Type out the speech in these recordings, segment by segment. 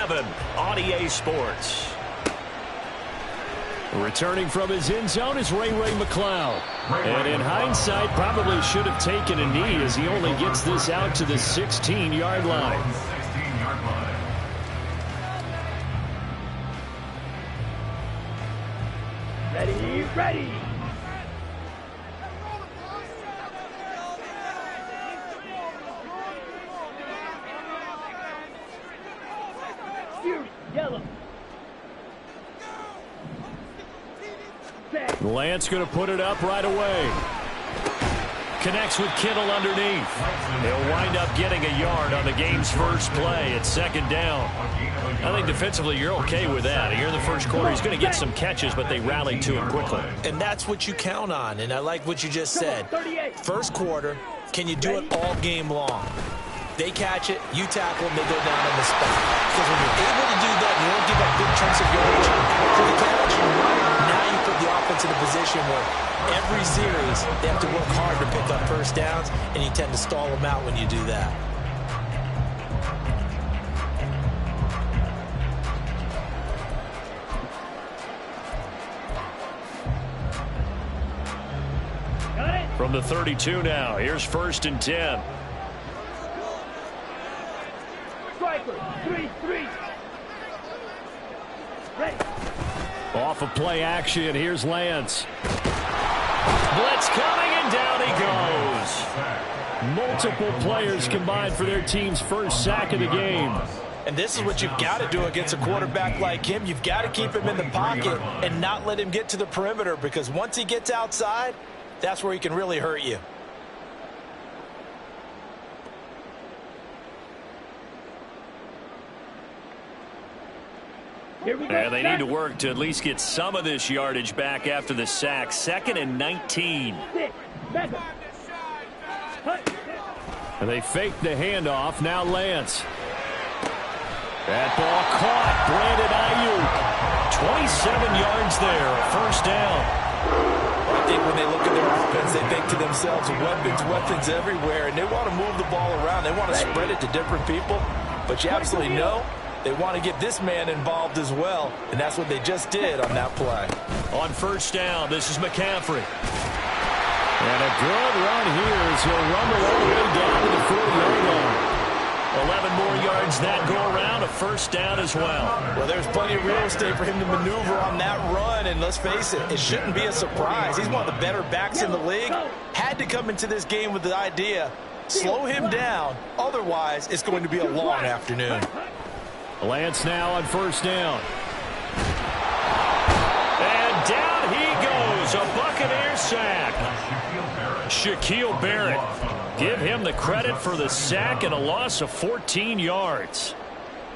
11 on EA Sports. Returning from his end zone is Ray McCloud. And in hindsight, probably should have taken a knee as he only gets this out to the 16-yard line. Ready. Yellow. Lance going to put it up right away. Connects with Kittle underneath. He'll wind up getting a yard on the game's first play at second down. I think defensively you're okay with that. Here in the first quarter, he's going to get some catches, but they rallied to him quickly. And that's what you count on, and I like what you just said. First quarter, can you do it all game long? They catch it, you tackle them, they go down on the spot. Because when you're able to do that, you don't give up big chunks of yardage for the catch. Now you put the offense in a position where every series they have to work hard to pick up first downs, and you tend to stall them out when you do that. From the 32 now, here's 1st and 10. Striker, 3-3. Ready. Off of play action, here's Lance. Blitz coming, and down he goes. Multiple players combined for their team's first sack of the game. And this is what you've got to do against a quarterback like him. You've got to keep him in the pocket and not let him get to the perimeter, because once he gets outside, that's where he can really hurt you. And they need to work to at least get some of this yardage back after the sack. 2nd and 19. And they fake the handoff. Now Lance. That ball caught. Brandon Ayuk. 27 yards there. First down. I think when they look at their offense, they think to themselves, weapons everywhere, and they want to move the ball around. They want to spread it to different people, but you absolutely know they want to get this man involved as well, and that's what they just did on that play. On first down, this is McCaffrey. And a good run here as he'll rumble all the way down to the 40-yard line. 11 more yards that go around, a first down as well. Well, there's plenty of real estate for him to maneuver on that run, and let's face it, it shouldn't be a surprise. He's one of the better backs in the league. Had to come into this game with the idea, slow him down, otherwise it's going to be a long afternoon. Lance now on first down. And down he goes, a Buccaneer sack. Shaquille Barrett. Give him the credit for the sack and a loss of 14 yards.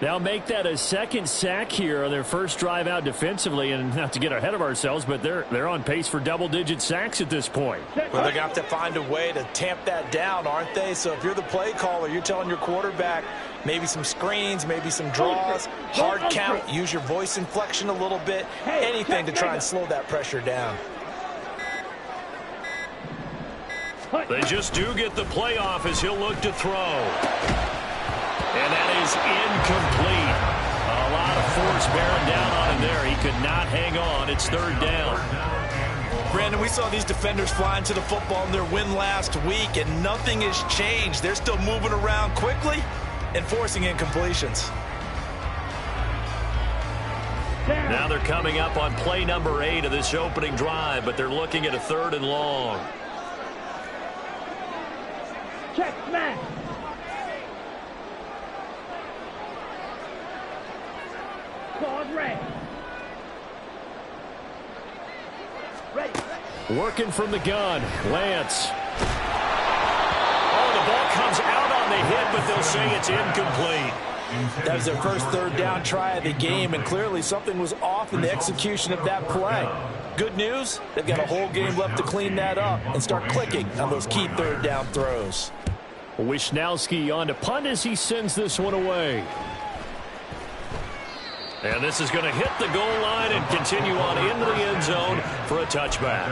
Now make that a second sack here on their first drive out defensively, and not to get ahead of ourselves, but they're on pace for double-digit sacks at this point. Well, they're going to have to find a way to tamp that down, aren't they? So if you're the play caller, you're telling your quarterback maybe some screens, maybe some draws, hard count, use your voice inflection a little bit, anything to try and slow that pressure down. They just do get the playoff as he'll look to throw. And that is incomplete. A lot of force bearing down on him there. He could not hang on. It's 3rd down. Brandon, we saw these defenders flying to the football in their win last week, and nothing has changed. They're still moving around quickly and forcing incompletions. Now they're coming up on play number 8 of this opening drive, but they're looking at a 3rd and long. Check, smash. Pause, red. Ready. Working from the gun, Lance. Oh, the ball comes out on the hit, but they'll say it's incomplete. That was their first 3rd down try of the game, and clearly something was off in the execution of that play. Good news, they've got a whole game left to clean that up and start clicking on those key 3rd down throws. Wisnowski on to punt as he sends this one away. And this is going to hit the goal line and continue on into the end zone for a touchback.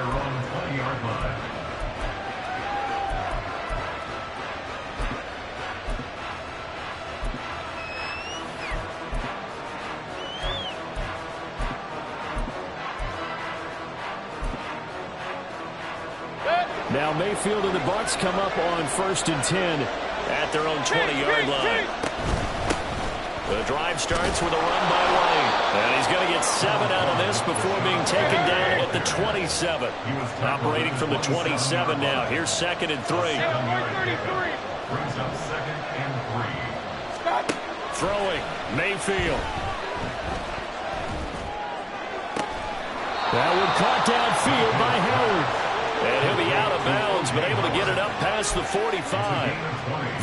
Now Mayfield and the Bucs come up on 1st and 10 at their own 20-yard line. The drive starts with a run by Lane. And he's going to get 7 out of this before being taken down at the 27. Operating from the 27 now. Here's 2nd and 3. Throwing, Mayfield. That one caught downfield by Howard. And he'll be out of bounds, but able to get it up past the 45.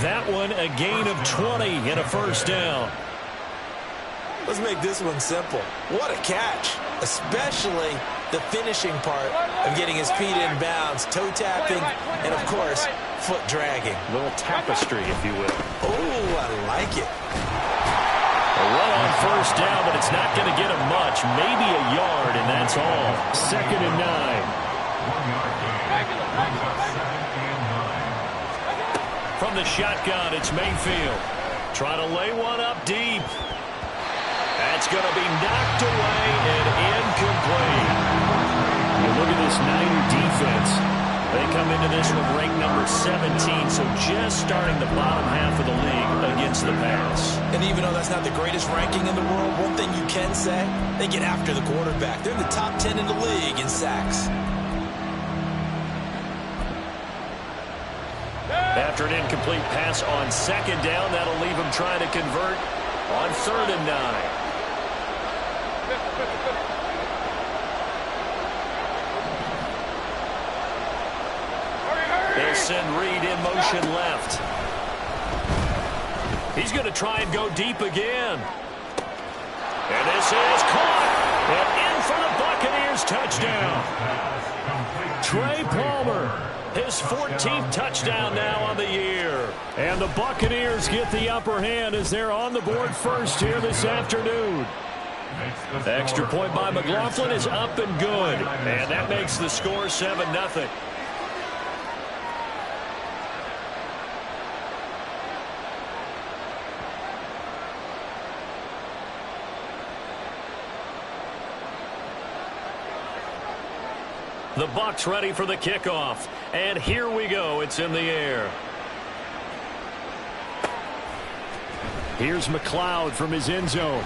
That one a gain of 20 and a 1st down. Let's make this one simple. What a catch, especially the finishing part of getting his feet in bounds, toe tapping, and of course, foot dragging. A little tapestry, if you will. Oh, I like it. A run on 1st down, but it's not going to get him much. Maybe a yard, and that's all. 2nd and 9. From the shotgun, it's Mayfield. Trying to lay one up deep. That's going to be knocked away and incomplete. You look at this Niner defense. They come into this one ranked number 17, so just starting the bottom half of the league against the pass. And even though that's not the greatest ranking in the world, one thing you can say, they get after the quarterback. They're in the top 10 in the league in sacks. After an incomplete pass on 2nd down, that'll leave him trying to convert on 3rd and 9. They'll send Reed in motion left. He's going to try and go deep again. And this is caught. And in for the Buccaneers touchdown. Trey Palmer. His 14th touchdown now on the year. And the Buccaneers get the upper hand as they're on the board first here this afternoon. The extra point by McLaughlin is up and good. And that makes the score 7-0. The Bucs ready for the kickoff. And here we go. It's in the air. Here's McLeod from his end zone.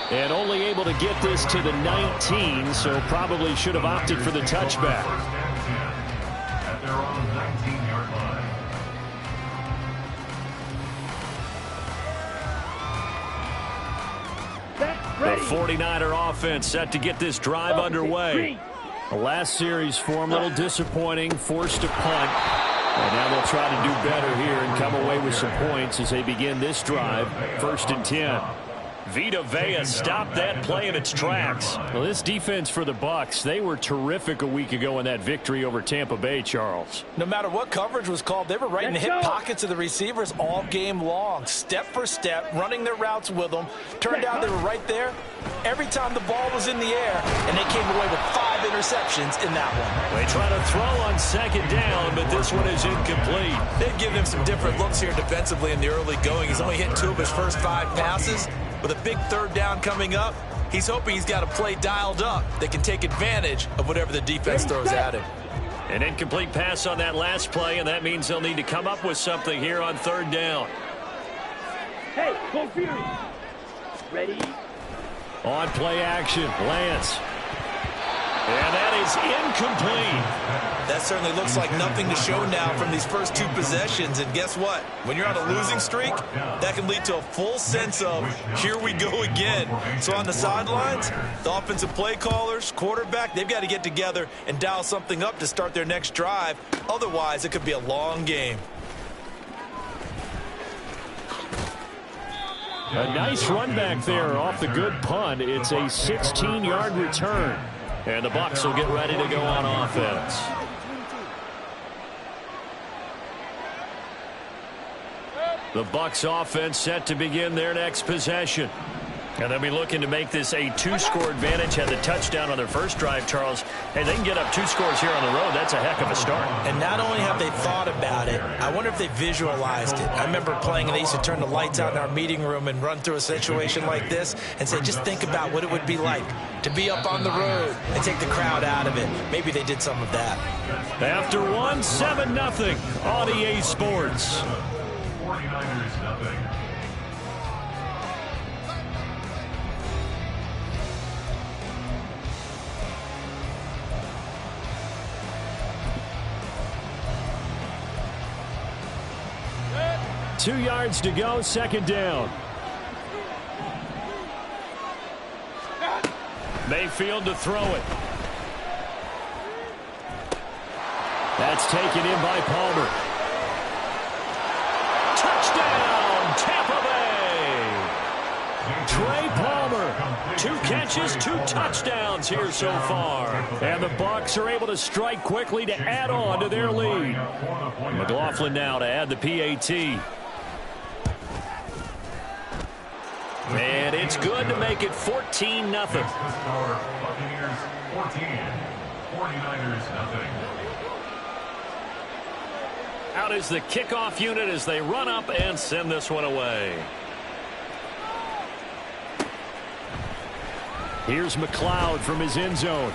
And only able to get this to the 19, so probably should have opted for the touchback. At their own 19-yard line. The 49er offense set to get this drive underway. The last series for him, a little disappointing, forced a punt. And now they'll try to do better here and come away with some points as they begin this drive. 1st and 10. Vita Vea stopped that play in its tracks. Well, this defense for the Bucs, they were terrific a week ago in that victory over Tampa Bay, Charles. No matter what coverage was called, they were right in the hip pockets of the receivers all game long, step for step, running their routes with them. Turned out they were right there every time the ball was in the air, and they came away with 5 interceptions in that one. They try to throw on 2nd down, but this one is incomplete. They've given him some different looks here defensively in the early going. He's only hit 2 of his first 5 passes. With a big 3rd down coming up, he's hoping he's got a play dialed up that can take advantage of whatever the defense throws at him. An incomplete pass on that last play, and that means they'll need to come up with something here on 3rd down. Hey, go Fury. Ready? On play action, Lance. And that is incomplete. That certainly looks like nothing to show now from these first 2 possessions. And guess what? When you're on a losing streak, that can lead to a full sense of, here we go again. So on the sidelines, the offensive play callers, quarterback, they've got to get together and dial something up to start their next drive. Otherwise, it could be a long game. A nice run back there off the good punt. It's a 16-yard return. And the Bucs will get ready to go on offense. The Bucs offense set to begin their next possession. And they'll be looking to make this a 2-score advantage. Had the touchdown on their first drive, Charles. Hey, they can get up 2 scores here on the road. That's a heck of a start. And not only have they thought about it, I wonder if they visualized it. I remember playing, and they used to turn the lights out in our meeting room and run through a situation like this and say, just think about what it would be like to be up on the road and take the crowd out of it. Maybe they did some of that. After 1, 7-0 on EA Sports. 49ers nothing. Two yards to go, second down. Mayfield to throw it. That's taken in by Palmer. Touchdown, Tampa Bay! Trey Palmer, 2 catches, 2 touchdowns here so far. And the Bucs are able to strike quickly to add on to their lead. McLaughlin now to add the PAT. And it's good to make it 14-0. Buccaneers 14, 49ers nothing. Out is the kickoff unit as they run up and send this one away. Here's McLeod from his end zone.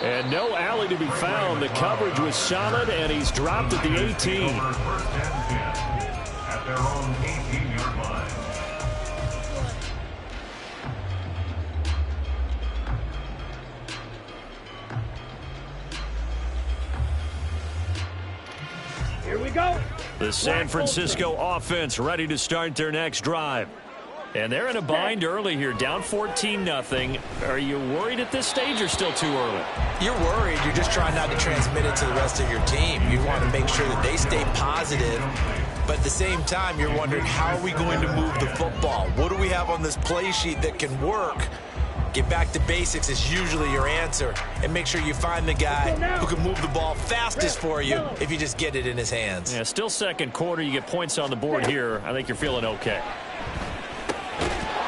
And no alley to be found. The coverage was solid, and he's dropped at the 18. First and 10 at their own 18-yard line. Here we go. The San Francisco offense ready to start their next drive. And they're in a bind early here, down 14-0. Are you worried at this stage or still too early? You're worried. You're just trying not to transmit it to the rest of your team. You want to make sure that they stay positive. But at the same time, you're wondering, how are we going to move the football? What do we have on this play sheet that can work? Get back to basics is usually your answer. And make sure you find the guy who can move the ball fastest for you if you just get it in his hands. Yeah, still second quarter. You get points on the board here. I think you're feeling okay.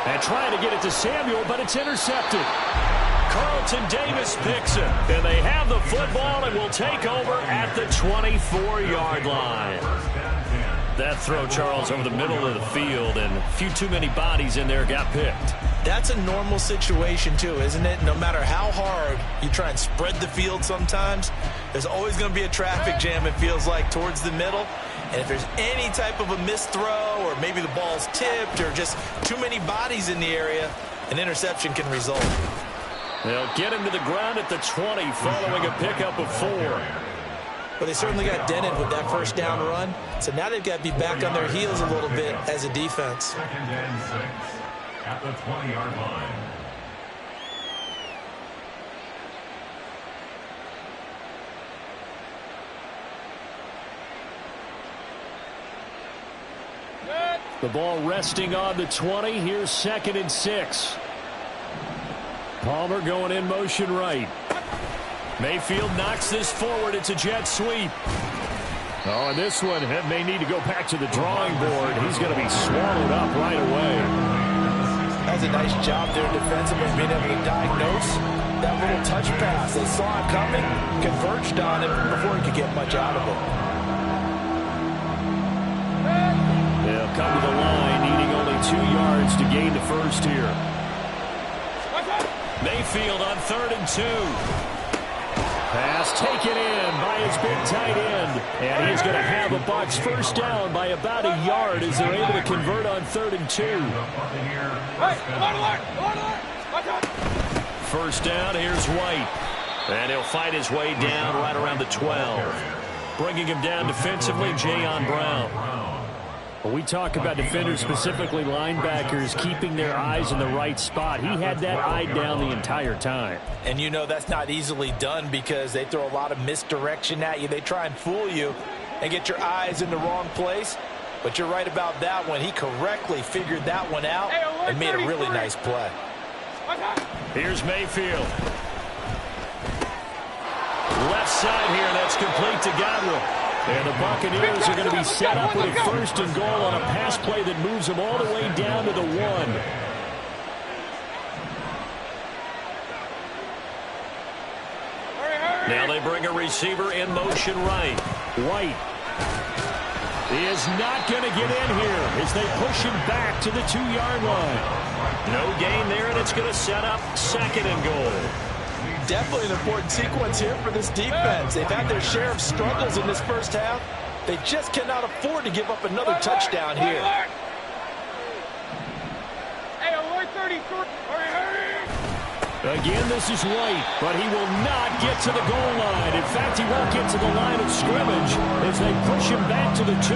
And trying to get it to Samuel, but it's intercepted. Carlton Davis picks it. And they have the football and will take over at the 24-yard line. That throw, Charles, over the middle of the field, and a few too many bodies in there got picked. That's a normal situation, too, isn't it? No matter how hard you try and spread the field sometimes, there's always going to be a traffic jam, it feels like, towards the middle. And if there's any type of a missed throw, or maybe the ball's tipped, or just too many bodies in the area, an interception can result. They'll get him to the ground at the 20 following a pickup of 4. Well, they certainly got dented with that first down run. So now they've got to be back on their heels a little bit as a defense. Second and 6 at the 20-yard line. The ball resting on the 20. Here's 2nd and 6. Palmer going in motion right. Mayfield knocks this forward. It's a jet sweep. Oh, and this one may need to go back to the drawing board. He's going to be swallowed up right away. That's a nice job there defensively, being able to diagnose that little touch pass. They saw it coming, converged on it before he could get much out of it. They'll come to the line, needing only 2 yards to gain the first here. Mayfield on 3rd and 2. Pass taken in by his big tight end. And he's going to have a Bucs first down by about a yard as they're able to convert on 3rd and 2. First down, here's White. And he'll fight his way down right around the 12. Bringing him down defensively, Jayon Brown. When we talk about defenders, specifically linebackers, keeping their eyes in the right spot, he had that eye down the entire time. And you know that's not easily done because they throw a lot of misdirection at you. They try and fool you and get your eyes in the wrong place. But you're right about that one. He correctly figured that one out and made a really nice play. Here's Mayfield. Left side here, that's complete to Godwin. And the Buccaneers are going to be set up with a 1st and goal on a pass play that moves them all the way down to the 1. Now they bring a receiver in motion right. White. He is not going to get in here as they push him back to the 2-yard line. No gain there, and it's going to set up 2nd and goal. Definitely an important sequence here for this defense. They've had their share of struggles in this first half. They just cannot afford to give up another touchdown here. Hey, alert 33. Again, this is White, but he will not get to the goal line. In fact, he won't get to the line of scrimmage as they push him back to the 2.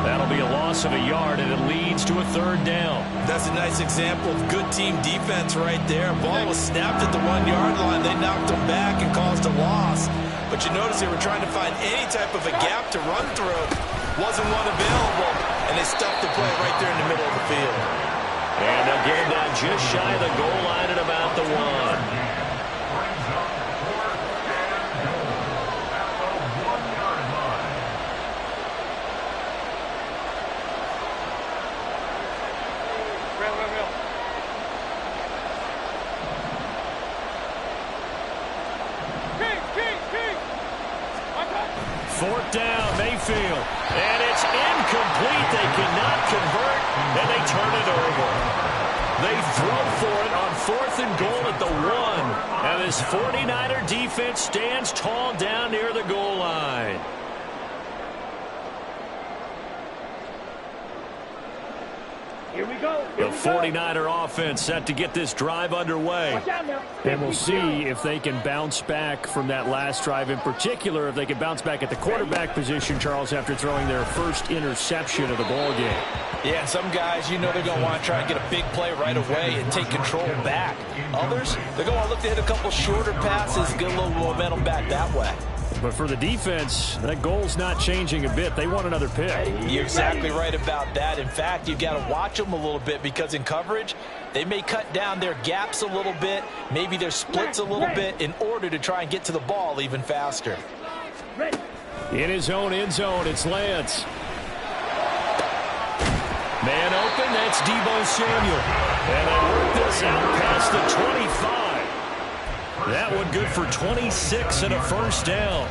That'll be a loss of a yard, and it leads to a 3rd down. That's a nice example of good team defense right there. Ball was snapped at the 1-yard line. They knocked him back and caused a loss. But you notice they were trying to find any type of a gap to run through. Wasn't one available, and they stuffed the play right there in the middle of the field. And again, now just shy of the goal line at about the 1. Fourth down, Mayfield. And it's incomplete. They cannot convert, and they turn it over. They throw for it on 4th and goal at the 1. And this 49er defense stands tall down near the goal line. Here we go. The 49er offense set to get this drive underway. And we'll see if they can bounce back from that last drive. In particular, if they can bounce back at the quarterback position, Charles, after throwing their first interception of the ball game. Yeah, some guys, you know they're going to want to try and get a big play right away and take control back. Others, they're going to look to hit a couple shorter passes, get a little momentum back that way. But for the defense, that goal's not changing a bit. They want another pick. You're exactly right about that. In fact, you've got to watch them a little bit because in coverage, they may cut down their gaps a little bit, maybe their splits a little bit in order to try and get to the ball even faster. In his own end zone, it's Lance. Man open, that's Deebo Samuel. And they work this out past the 25. That one good for 26 and a 1st down.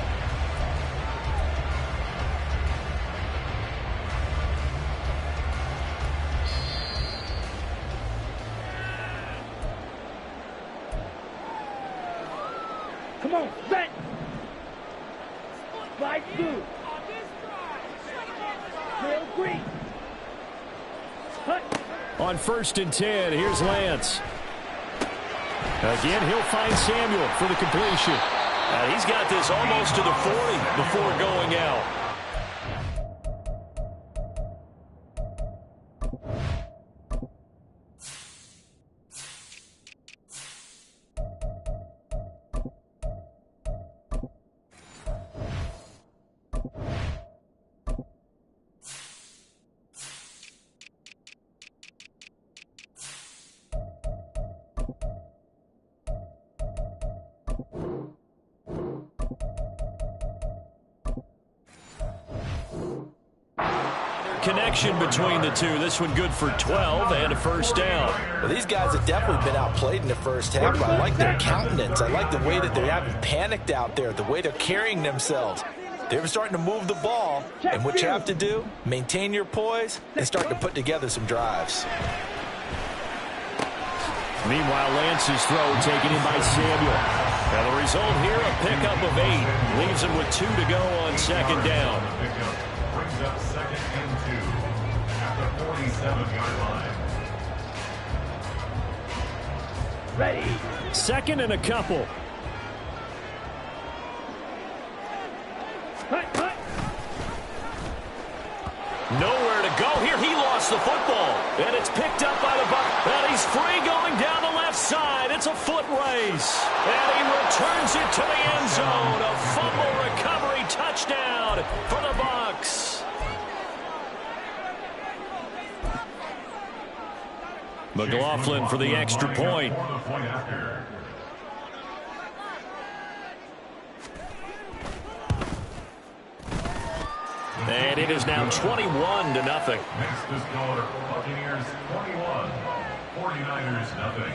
Come on, set. Slide through. Real green. Cut. On 1st and 10, here's Lance. Again, he'll find Samuel for the completion. He's got this almost to the 40 before going out. Connection between the two. This one good for 12 and a 1st down. Well, these guys have definitely been outplayed in the first half. I like their countenance. I like the way that they haven't panicked out there, the way they're carrying themselves. They're starting to move the ball, and what you have to do, maintain your poise and start to put together some drives. Meanwhile, Lance's throw taken in by Samuel. And the result here, a pickup of 8. Leaves him with 2 to go on 2nd down. Brings up 2nd and 2 at the 47-yard line. Ready. 2nd and a couple. Cut. Nowhere to go here. He lost the football. And it's picked up by the Bucs. And he's free going down the left side. It's a foot race. And he returns it to the end zone. A fumble recovery touchdown for the Bucs. McLaughlin for the extra point. And it is now 21-0. Next to score, Buccaneers 21, 49ers nothing.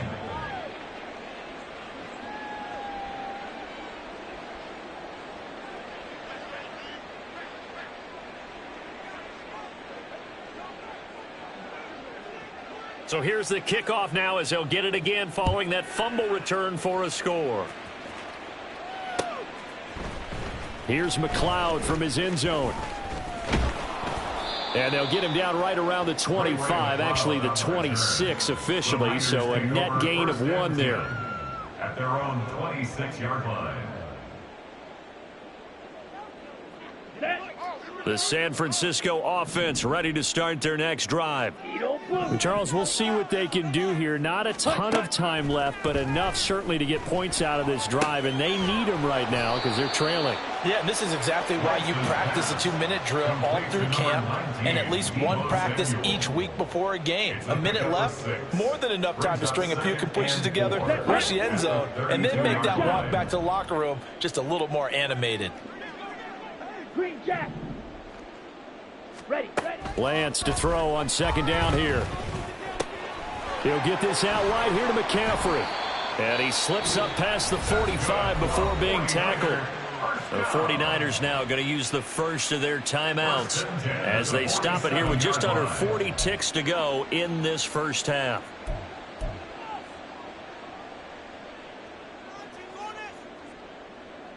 So here's the kickoff now as they'll get it again following that fumble return for a score. Here's McLeod from his end zone. And they'll get him down right around the 25, actually the 26 officially, so a net gain of 1 there. At their own 26-yard line. The San Francisco offense ready to start their next drive. And Charles, we'll see what they can do here. Not a ton of time left, but enough certainly to get points out of this drive, and they need them right now because they're trailing. Yeah, and this is exactly why you practice a 2-minute drill all through camp and at least one practice each week before a game. A minute left, more than enough time to string a few completions together, reach the end zone, and then make that walk back to the locker room just a little more animated. Green Jack. Ready. Lance to throw on second down here. He'll get this out wide here to McCaffrey. And he slips up past the 45 before being tackled. The 49ers now going to use the first of their timeouts as they stop it here with just under 40 ticks to go in this first half.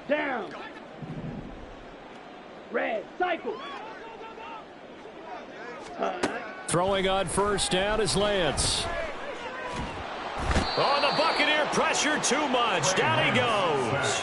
Down. Red. Cycle. Throwing on first down is Lance. Oh, the Buccaneer pressure too much. Down he goes.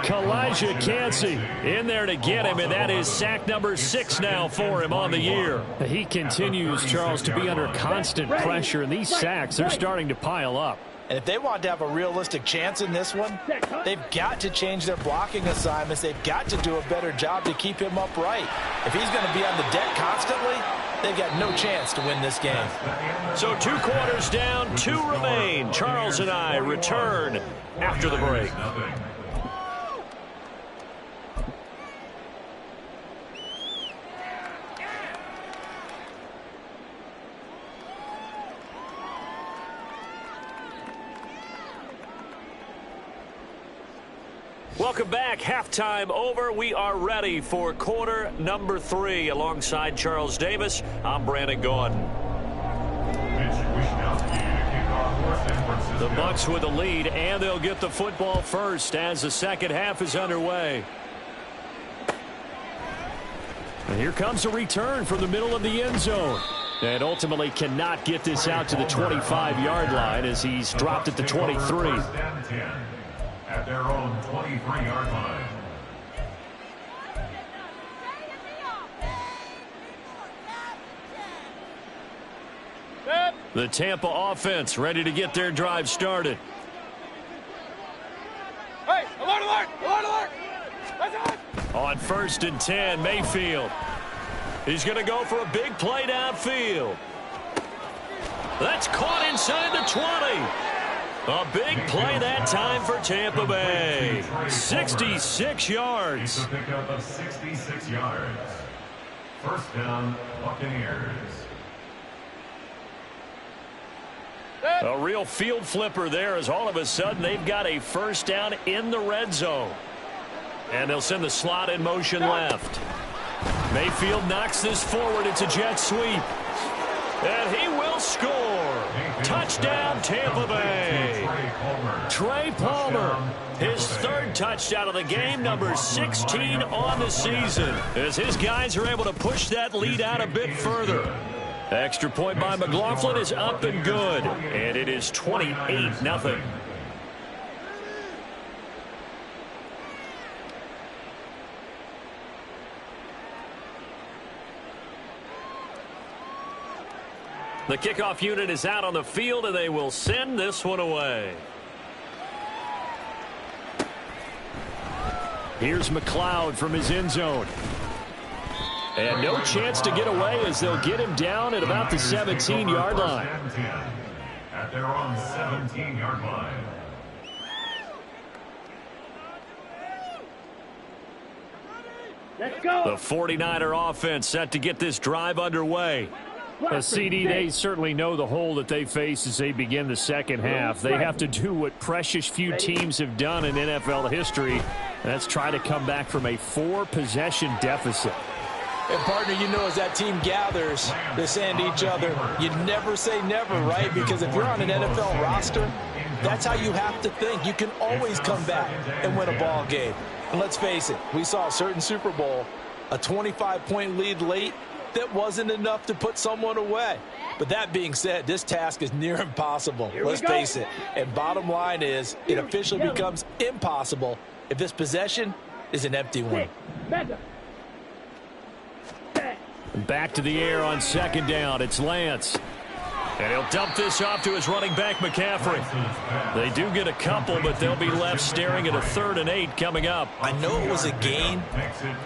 Kalijah Cansey in there to get him, and that is sack number 6 now for him on the year. He continues, Charles, to be under constant pressure, and these sacks, they're starting to pile up. And if they want to have a realistic chance in this one, they've got to change their blocking assignments. They've got to do a better job to keep him upright. If he's going to be on the deck constantly, they've got no chance to win this game. So 2 quarters down, 2 remain. Charles and I return after the break. Welcome back. Halftime over. We are ready for quarter number 3. Alongside Charles Davis, I'm Brandon Gordon. The Bucs with the lead, and they'll get the football first as the second half is underway. And here comes a return from the middle of the end zone. And ultimately cannot get this out to the 25-yard line as he's dropped at the 23. At their own 23-yard line. The Tampa offense ready to get their drive started. Hey, alert, alert, alert, alert. On 1st and 10, Mayfield. He's going to go for a big play downfield. That's caught inside the 20. A big play that time for Tampa Bay. 66 yards. A pickup of 66 yards. First down, Buccaneers. A real field flipper there as all of a sudden they've got a first down in the red zone. And they'll send the slot in motion left. Mayfield knocks this forward. It's a jet sweep. And he will score. Touchdown, Tampa Bay. Trey Palmer, his 3rd touchdown of the game, number 16 on the season, as his guys are able to push that lead out a bit further. Extra point by McLaughlin is up and good, and it is 28-0. The kickoff unit is out on the field, and they will send this one away. Here's McLeod from his end zone. And no chance to get away as they'll get him down at about the 17-yard line. At their own 17-yard line. Let's go. The 49er offense set to get this drive underway. CD, they certainly know the hole that they face as they begin the second half. They have to do what precious few teams have done in NFL history, and that's try to come back from a 4-possession deficit. And, partner, you know, as that team gathers, they're saying to each other, you never say never, right? Because if you're on an NFL roster, that's how you have to think. You can always come back and win a ball game. And let's face it, we saw a certain Super Bowl, a 25-point lead late, that wasn't enough to put someone away. But that being said, this task is near impossible. Let's face it. And bottom line is, it officially becomes impossible if this possession is an empty one. Back to the air on second down. It's Lance. And he'll dump this off to his running back, McCaffrey. They do get a couple, but they'll be left staring at a 3rd and 8 coming up. I know it was a gain,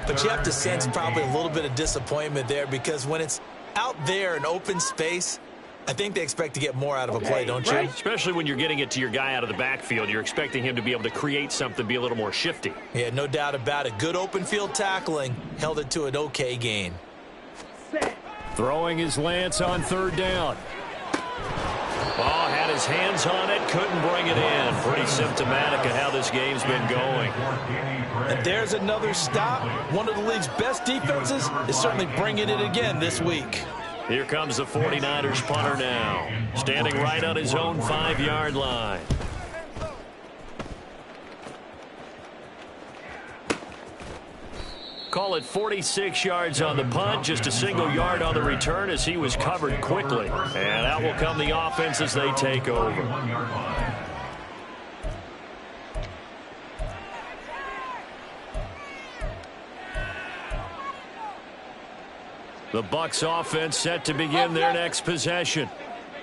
but you have to sense probably a little bit of disappointment there because when it's out there in open space, I think they expect to get more out of a play, don't you? Especially when you're getting it to your guy out of the backfield. You're expecting him to be able to create something, be a little more shifty. Yeah, no doubt about it. Good open field tackling held it to an okay gain. Throwing his Lance on 3rd down. Oh, had his hands on it, couldn't bring it in. Pretty symptomatic of how this game's been going. And there's another stop. One of the league's best defenses is certainly bringing it again this week. Here comes the 49ers punter now, standing right on his own 5-yard line. Call it 46 yards on the punt, just a single yard on the return as he was covered quickly. And out will come the offense as they take over. The Bucs offense set to begin their next possession.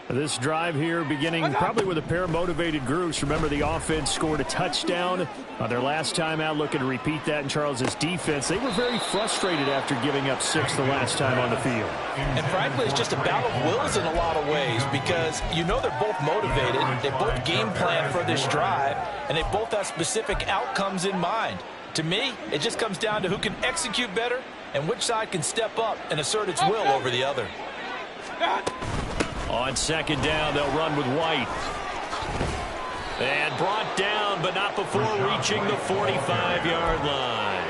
This drive here beginning probably with a pair of motivated groups. Remember, the offense scored a touchdown on their last time out, looking to repeat that in Charles's defense. They were very frustrated after giving up 6 the last time on the field. And frankly, it's just a battle of wills in a lot of ways because you know they're both motivated. They both game plan for this drive, and they both have specific outcomes in mind. To me, it just comes down to who can execute better and which side can step up and assert its will over the other. On second down, they'll run with White. And brought down, but not before reaching the 45-yard line.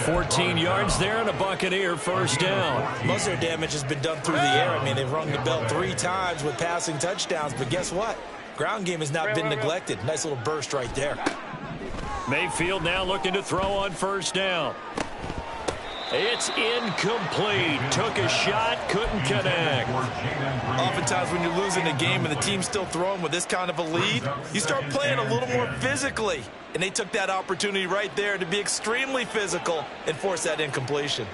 14 yards there and a Buccaneer first down. Most of their damage has been done through the air. I mean, they've rung the bell 3 times with passing touchdowns, but guess what? Ground game has not been neglected. Nice little burst right there. Mayfield now looking to throw on first down. It's incomplete. Took a shot, couldn't connect. Oftentimes when you're losing a game and the team's still throwing with this kind of a lead, you start playing a little more physically. And they took that opportunity right there to be extremely physical and force that incompletion.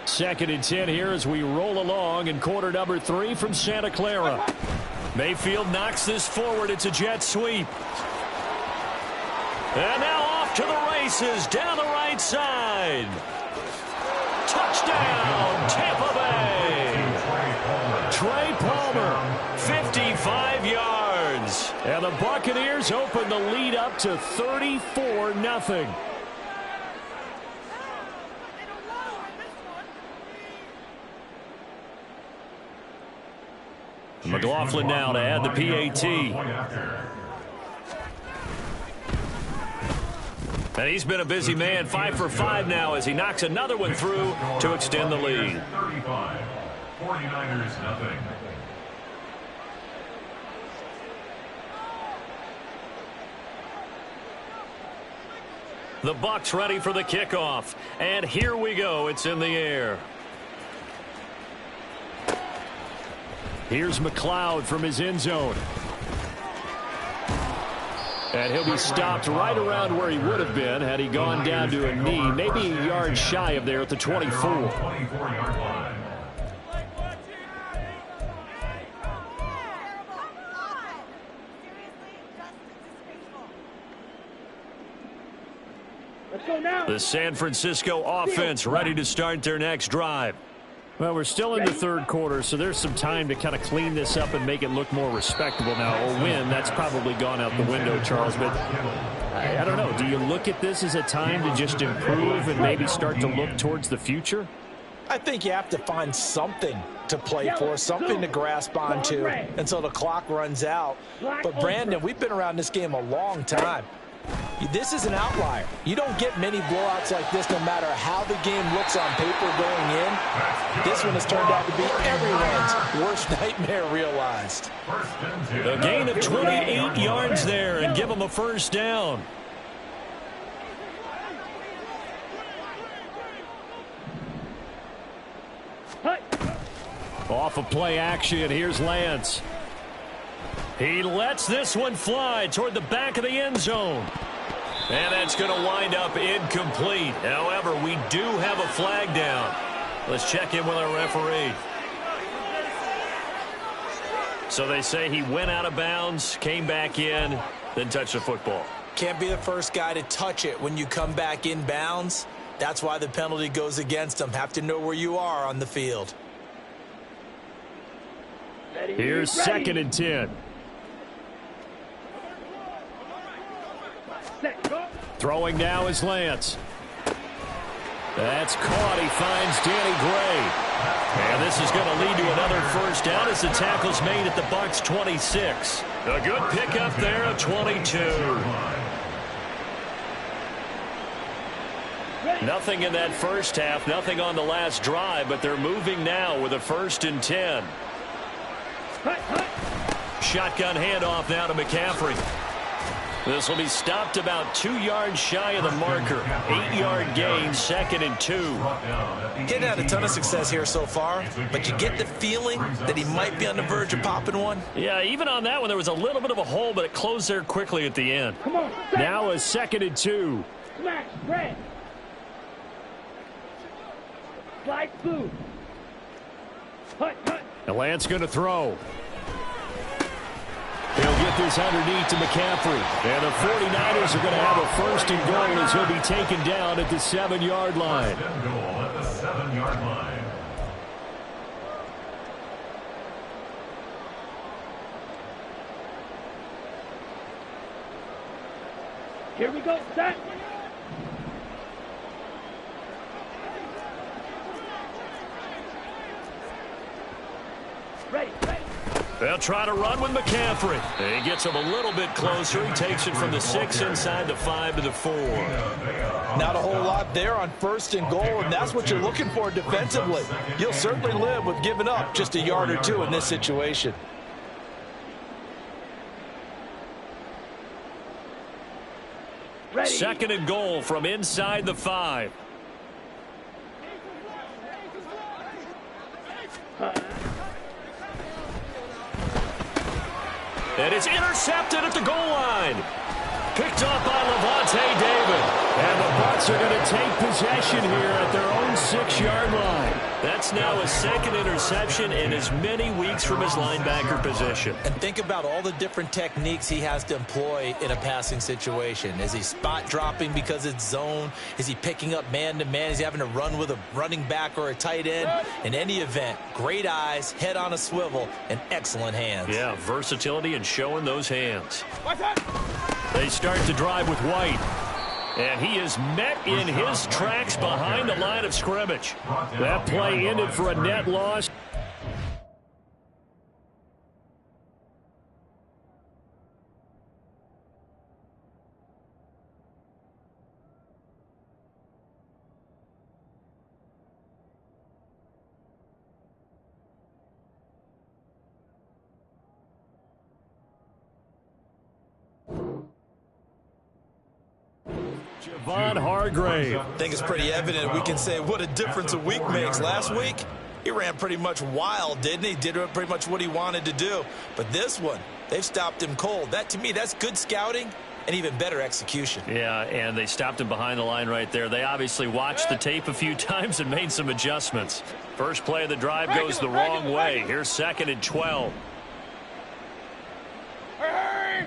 2nd and 10 here as we roll along in quarter number 3 from Santa Clara. Mayfield knocks this forward. It's a jet sweep. And now off to the races down the right side. Touchdown, Tampa Bay. Trey Palmer, 55 yards. And the Buccaneers open the lead up to 34-0. McLaughlin now to add the PAT. And he's been a busy man, 5 for 5 now as he knocks another one through to extend the lead. 35. 49ers nothing. The Bucs ready for the kickoff. And here we go. It's in the air. Here's McLeod from his end zone. And he'll be stopped right around where he would have been had he gone down to a knee, maybe a yard shy of there at the 24. 24-yard line. Let's go now. The San Francisco offense ready to start their next drive. Well, we're still in the 3rd quarter, so there's some time to kind of clean this up and make it look more respectable now. A win, that's probably gone out the window, Charles. But I don't know. Do you look at this as a time to just improve and maybe start to look towards the future? I think you have to find something to play for, something to grasp onto until the clock runs out. But, Brandon, we've been around this game a long time. This is an outlier. You don't get many blowouts like this no matter how the game looks on paper going in. This one has turned out to be everyone's worst nightmare realized. A gain of 28 yards there and give them a first down. Off of play action, here's Lance. He lets this one fly toward the back of the end zone. And that's going to wind up incomplete. However, we do have a flag down. Let's check in with our referee. So they say he went out of bounds, came back in, then touched the football. Can't be the first guy to touch it when you come back in bounds. That's why the penalty goes against him. Have to know where you are on the field. Here's 2nd and 10. Throwing now is Lance. That's caught. He finds Danny Gray. And this is going to lead to another first down as the tackle's made at the Bucs 26. A good pickup there of 22. Nothing in that first half, nothing on the last drive, but they're moving now with a 1st and 10. Shotgun handoff now to McCaffrey. This will be stopped about 2 yards shy of the marker. 8-yard gain, 2nd and 2. Getting had a ton of success here so far, but you get the feeling that he might be on the verge of popping one. Yeah, even on that one, there was a little bit of a hole, but it closed there quickly at the end. Come on, now a 2nd and 2. smash, red. Slide through. Hut. And Lance going to throw. He'll get this underneath to McCaffrey. And the 49ers are going to have a 1st and goal as he'll be taken down at the 7-yard line. 1st and goal at the 7-yard line. Here we go, set. Ready. They'll try to run with McCaffrey. He gets him a little bit closer. He takes it from the 6 inside the 5 to the 4. Not a whole lot there on 1st and goal, and that's what you're looking for defensively. You'll certainly live with giving up just a yard or two in this situation. Ready. 2nd and goal from inside the 5. And it's intercepted at the goal line. Picked up by Levante David. And the Bucs are going to take possession here at their own 6-yard line. That's now his 2nd interception in as many weeks from his linebacker position. And think about all the different techniques he has to employ in a passing situation. Is he spot dropping because it's zone? Is he picking up man-to-man? Is he having to run with a running back or a tight end? In any event, great eyes, head on a swivel, and excellent hands. Yeah, versatility and showing those hands. They start to drive with White. And he is met in his tracks behind the line of scrimmage. That play ended for a net loss. Javon Hargrave. I think it's pretty evident we can say what a difference a week makes. Last week, he ran pretty much wild, didn't he? Did pretty much what he wanted to do. But this one, they've stopped him cold. That, to me, that's good scouting and even better execution. Yeah, and they stopped him behind the line right there. They obviously watched the tape a few times and made some adjustments. First play of the drive goes the wrong way. Here's 2nd and 12. Hurry!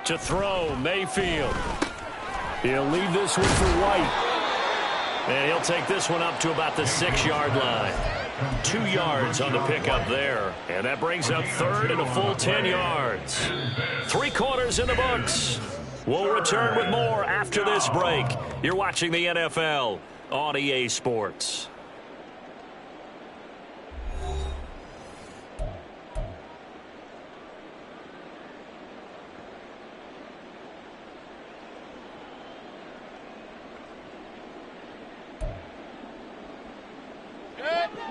To throw, Mayfield. He'll leave this one for White. And he'll take this one up to about the 6-yard line. 2 yards on the pickup there. And that brings up third and a full 10 yards. 3 quarters in the books. We'll return with more after this break. You're watching the NFL on EA Sports.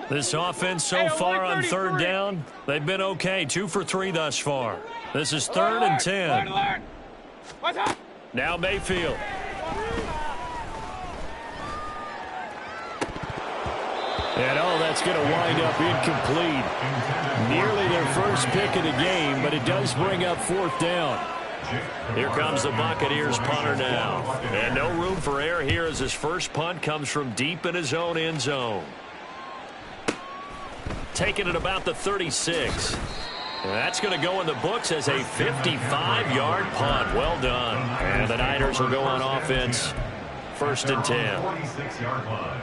This offense so far on third down, they've been okay. 2 for 3 thus far. This is third and 10. Now Mayfield. And that's going to wind up incomplete. Nearly their first pick of the game, but it does bring up 4th down. Here comes the Buccaneers punter now. And no room for error here as his first punt comes from deep in his own end zone. Taking it about the 36. And that's going to go in the books as a 55-yard punt. Well done. And the Niners will go on offense. 1st and 10. 46-yard line.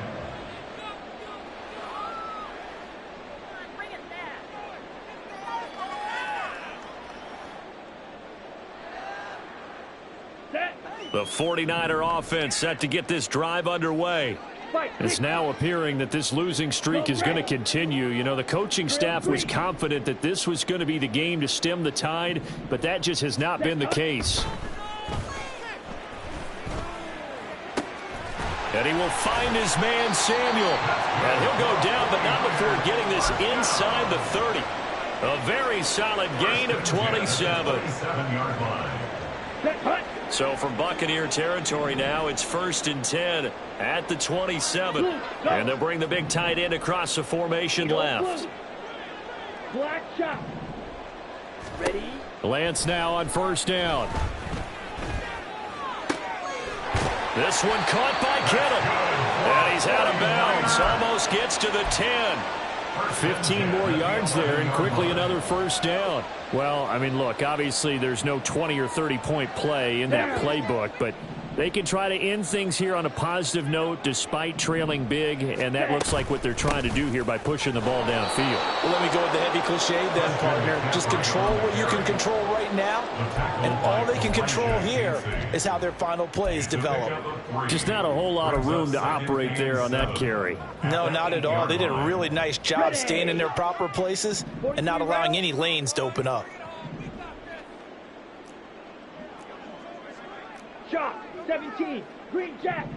The 49er offense set to get this drive underway. It's now appearing that this losing streak is going to continue. You know, the coaching staff was confident that this was going to be the game to stem the tide, but that just has not been the case. And he will find his man, Samuel. And he'll go down, but not before getting this inside the 30. A very solid gain of 27. 47-yard line. So from Buccaneer territory now, it's 1st and 10 at the 27. And they'll bring the big tight end across the formation left. Black shot. Ready? Lance now on 1st down. This one caught by Kittle. And he's out of bounds. Almost gets to the 10. 15 more yards there, and quickly another 1st down. Well, I mean, look, obviously there's no 20 or 30-point play in that playbook, but they can try to end things here on a positive note despite trailing big, and that looks like what they're trying to do here by pushing the ball downfield. Well, let me go with the heavy cliche then, partner. Just control what you can control right now, and all they can control here is how their final plays develop. Just not a whole lot of room to operate there on that carry. No, not at all. They did a really nice job staying in their proper places and not allowing any lanes to open up. Shot. 17. Green Jack.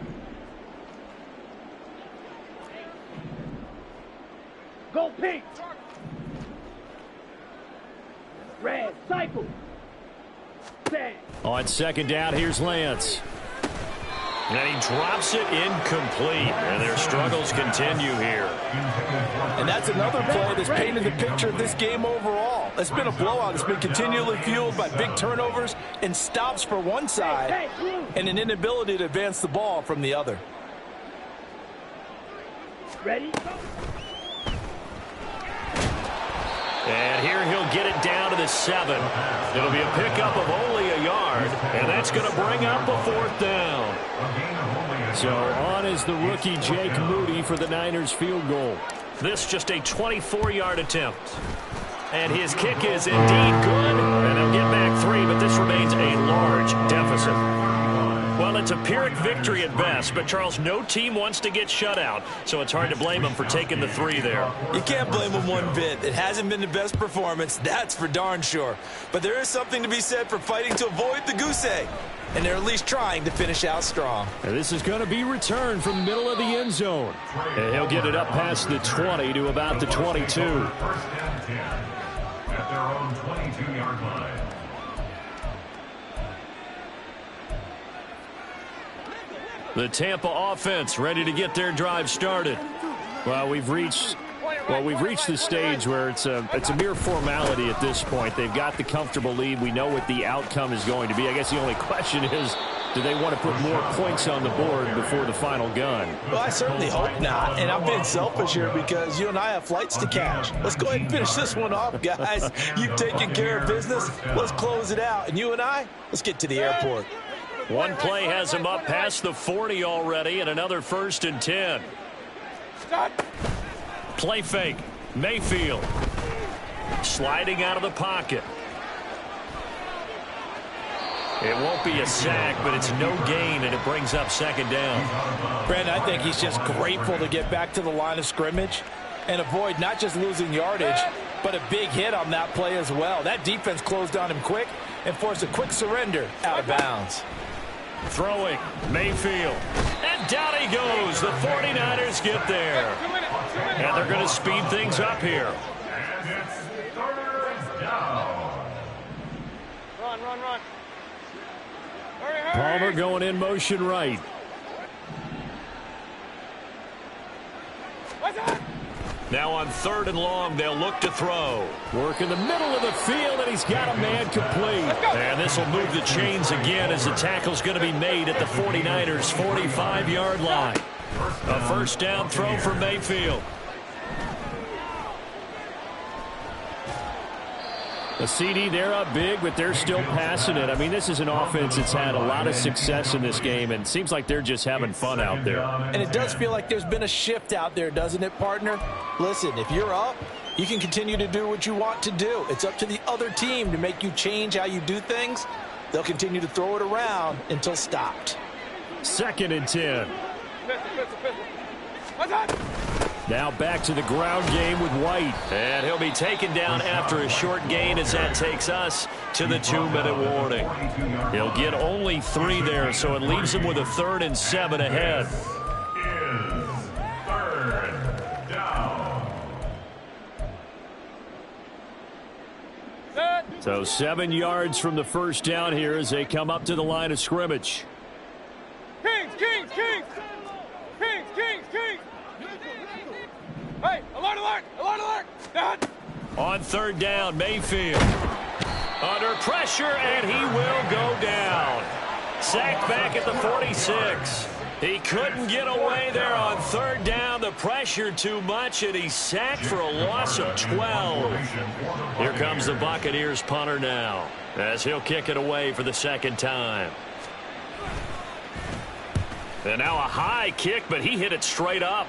Go pink. Red. Cycle. Sand. On 2nd down, here's Lance. And he drops it incomplete. And their struggles continue here. And that's another play that's painted the picture of this game overall. It's been a blowout. It's been continually fueled by big turnovers and stops for one side and an inability to advance the ball from the other. Ready? And here he'll get it down to the 7. It'll be a pickup of only a yard, and that's going to bring up a 4th down. So on is the rookie Jake Moody for the Niners field goal. This just a 24-yard attempt. And his kick is indeed good, and they'll get back 3, but this remains a large deficit. Well, it's a Pyrrhic victory at best, but, Charles, no team wants to get shut out, so it's hard to blame them for taking the 3 there. You can't blame them one bit. It hasn't been the best performance, that's for darn sure. But there is something to be said for fighting to avoid the goose egg, and they're at least trying to finish out strong. And this is going to be returned from the middle of the end zone. And he'll get it up past the 20 to about the 22. 1st and 10 at their own 22-yard line. The Tampa offense ready to get their drive started. Well, we've reached the stage where it's a mere formality at this point. They've got the comfortable lead. We know what the outcome is going to be. I guess the only question is, do they want to put more points on the board before the final gun? Well, I certainly hope not, and I'm being selfish here because you and I have flights to catch. Let's go ahead and finish this one off, guys. You've taken care of business. Let's close it out, and you and I, let's get to the airport. One play has him up past the 40 already, and another 1st and 10. Play fake. Mayfield. Sliding out of the pocket. It won't be a sack, but it's no gain, and it brings up second down. Brandon, I think he's just grateful to get back to the line of scrimmage and avoid not just losing yardage, but a big hit on that play as well. That defense closed on him quick and forced a quick surrender out of bounds. Throwing. Mayfield. And down he goes. The 49ers get there. And they're going to speed things up here. And it's third down. Run. Hurry. Palmer going in motion right. What's that? Now on 3rd and long, they'll look to throw. Work in the middle of the field, and he's got a man complete. And this will move the chains again as the tackle's going to be made at the 49ers' 45-yard line. A first down throw for Mayfield. The CD, they're up big, but they're still passing it. I mean, this is an offense that's had a lot of success in this game, and it seems like they're just having fun out there. And it does feel like there's been a shift out there, doesn't it, partner? Listen, if you're up, you can continue to do what you want to do. It's up to the other team to make you change how you do things. They'll continue to throw it around until stopped. 2nd and 10. What's that? Now back to the ground game with White. And he'll be taken down after a short gain as that takes us to the 2-minute warning. He'll get only 3 there, so it leaves him with a 3rd and 7 ahead. Is third down. So 7 yards from the first down here as they come up to the line of scrimmage. Kings. Hey, alert. Dad. On 3rd down, Mayfield. Under pressure, and he will go down. Sacked back at the 46. He couldn't get away there on 3rd down. The pressure too much, and he's sacked for a loss of 12. Here comes the Buccaneers punter now, as he'll kick it away for the 2nd time. And now a high kick, but he hit it straight up.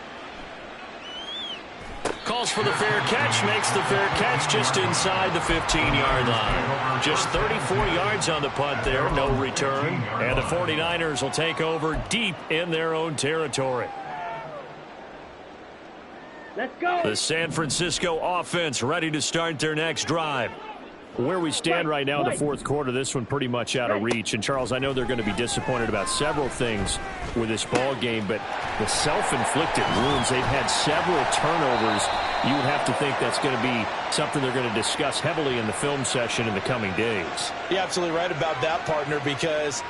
Calls for the fair catch, makes the fair catch just inside the 15-yard line. Just 34 yards on the punt there, no return. And the 49ers will take over deep in their own territory. Let's go. The San Francisco offense ready to start their next drive. Where we stand right now in the 4th quarter, this one pretty much out of reach. And, Charles, I know they're going to be disappointed about several things with this ball game, but the self-inflicted wounds, they've had several turnovers. You would have to think that's going to be something they're going to discuss heavily in the film session in the coming days. You're absolutely right about that, partner, because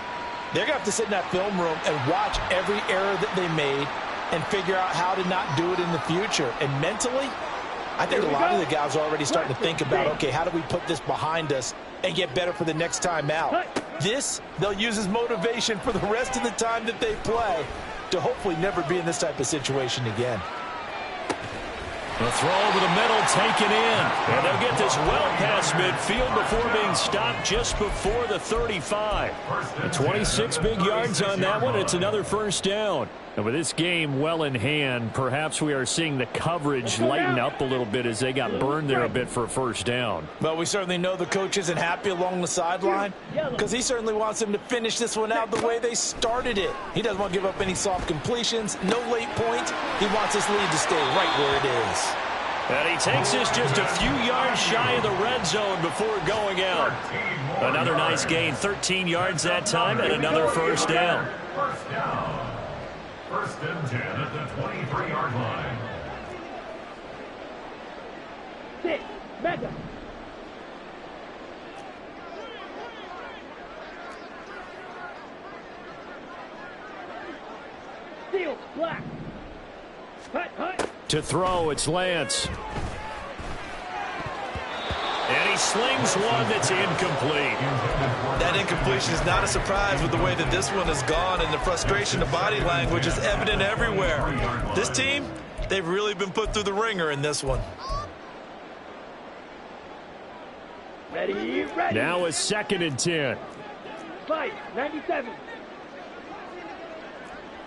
they're going to have to sit in that film room and watch every error that they made and figure out how to not do it in the future. And mentally, I think a lot of the guys are already starting to think about, okay, how do we put this behind us and get better for the next time out? This, they'll use as motivation for the rest of the time that they play to hopefully never be in this type of situation again. The throw over the middle taken in. And they'll get this well past midfield before being stopped just before the 35. 26 big yards on that one. It's another first down. And with this game well in hand, perhaps we are seeing the coverage lighten up a little bit as they got burned there a bit for a first down. But we certainly know the coach isn't happy along the sideline because he certainly wants them to finish this one out the way they started it. He doesn't want to give up any soft completions, no late points. He wants his lead to stay right where it is. And he takes this just a few yards shy of the red zone before going out. Another nice gain, 13 yards that time, and another first down. First down. 1st and 10 at the 23-yard line. 6. Mega. Steal. Black. Hut. To throw, it's Lance. And he slings one that's incomplete. That incompletion is not a surprise with the way that this one has gone, and the frustration of body language is evident everywhere. This team, they've really been put through the ringer in this one. Ready. Now a 2nd and 10. Fight. 97.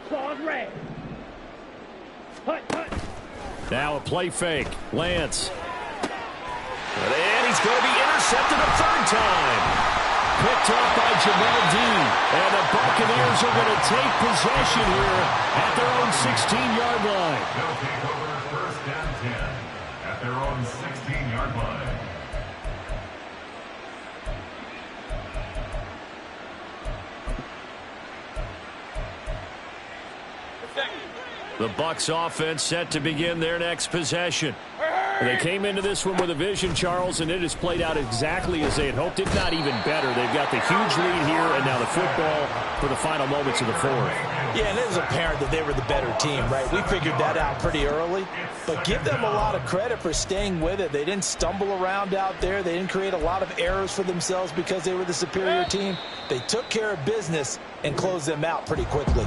Claws red. Hut. Now a play fake. Lance. And he's going to be intercepted a third time. Picked off by Tbml. And the Buccaneers are going to take possession here at their own 16-yard line. They'll take over first down 10 at their own 16-yard line. The Bucs offense set to begin their next possession. They came into this one with a vision, Charles, and it has played out exactly as they had hoped, if not even better. They've got the huge lead here, and now the football for the final moments of the fourth. Yeah, and it was apparent that they were the better team, right? We figured that out pretty early, but give them a lot of credit for staying with it. They didn't stumble around out there. They didn't create a lot of errors for themselves because they were the superior team. They took care of business and closed them out pretty quickly.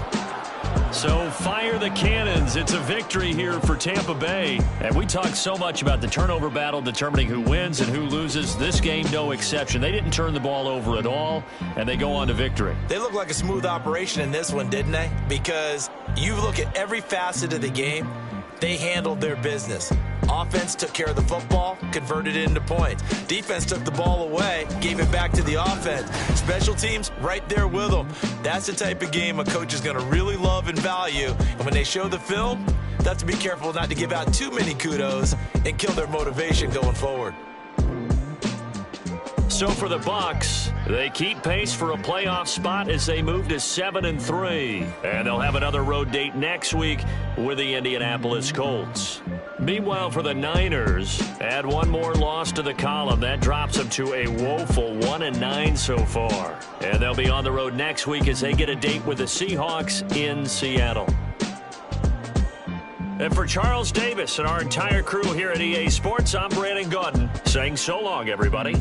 So fire the cannons. It's a victory here for Tampa Bay. And we talked so much about the turnover battle determining who wins and who loses. This game, no exception. They didn't turn the ball over at all, and they go on to victory. They look like a smooth operation in this one, didn't they? Because you look at every facet of the game, they handled their business. Offense took care of the football, converted it into points. Defense took the ball away, gave it back to the offense. Special teams, right there with them. That's the type of game a coach is going to really love and value. And when they show the film, they have to be careful not to give out too many kudos and kill their motivation going forward. So for the Bucs, they keep pace for a playoff spot as they move to 7-3. And they'll have another road date next week with the Indianapolis Colts. Meanwhile, for the Niners, add one more loss to the column. That drops them to a woeful 1-9 so far. And they'll be on the road next week as they get a date with the Seahawks in Seattle. And for Charles Davis and our entire crew here at EA Sports, I'm Brandon Gaudin saying so long, everybody.